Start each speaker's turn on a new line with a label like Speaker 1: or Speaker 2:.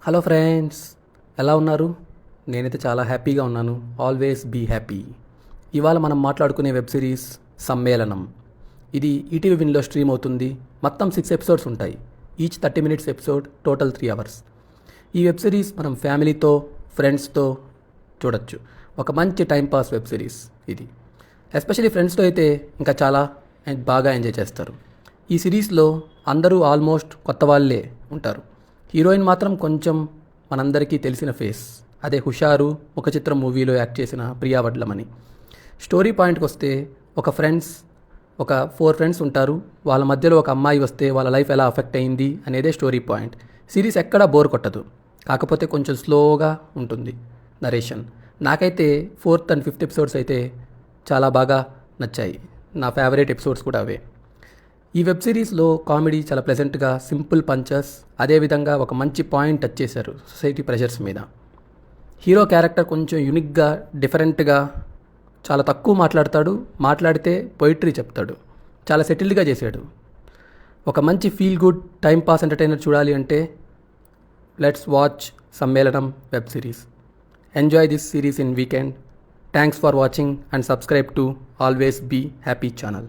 Speaker 1: Hello friends, ఎలా ఉన్నారు? నేనైతే చాలా హ్యాపీగా ఉన్నాను. Always be happy. ఇవాళ మనం మాట్లాడుకునే వెబ్ సిరీస్ సమ్మేళనం. ఇది ఈటీవీ విన్లో స్ట్రీమ్ అవుతుంది. మొత్తం 6 ఎపిసోడ్స్ ఉంటాయి. Each 30 minutes episode, total 3 hours. ఈ వెబ్ సిరీస్ మనం ఫ్యామిలీతో, ఫ్రెండ్స్తో చూడొచ్చు. ఒక మంచి టైంపాస్ వెబ్ సిరీస్ ఇది. ఎస్పెషలీ ఫ్రెండ్స్తో అయితే ఇంకా చాలా బాగా ఎంజాయ్ చేస్తారు. ఈ సిరీస్లో అందరూ ఆల్మోస్ట్ కొత్త వాళ్ళే ఉంటారు. హీరోయిన్ మాత్రం కొంచెం మనందరికీ తెలిసిన ఫేస్. అదే హుషారు ఒక చిత్రం మూవీలో యాక్ట్ చేసిన ప్రియా వడ్లమని. స్టోరీ పాయింట్కి వస్తే ఒక 4 ఫ్రెండ్స్ ఉంటారు. వాళ్ళ మధ్యలో ఒక అమ్మాయి వస్తే వాళ్ళ లైఫ్ ఎలా అఫెక్ట్ అయింది అనేదే స్టోరీ పాయింట్. సిరీస్ ఎక్కడా బోర్ కొట్టదు, కాకపోతే కొంచెం స్లోగా ఉంటుంది నరేషన్. నాకైతే 4th and 5th ఎపిసోడ్స్ అయితే చాలా బాగా నచ్చాయి. నా ఫేవరెట్ ఎపిసోడ్స్ కూడా అవే. ఈ వెబ్ సిరీస్లో కామెడీ చాలా ప్లెజెంట్గా, సింపుల్ పంచస్, అదేవిధంగా ఒక మంచి పాయింట్ టచ్ చేశారు సొసైటీ ప్రెషర్స్ మీద. హీరో క్యారెక్టర్ కొంచెం యూనిక్గా, డిఫరెంట్గా, చాలా తక్కువ మాట్లాడతాడు. మాట్లాడితే పొయిటరీ చెప్తాడు. చాలా సెటిల్డ్గా చేశాడు. ఒక మంచి feel good time pass entertainer చూడాలి అంటే let's watch Sammelanam web series. Enjoy this series in weekend. Thanks for watching and subscribe to always be happy channel.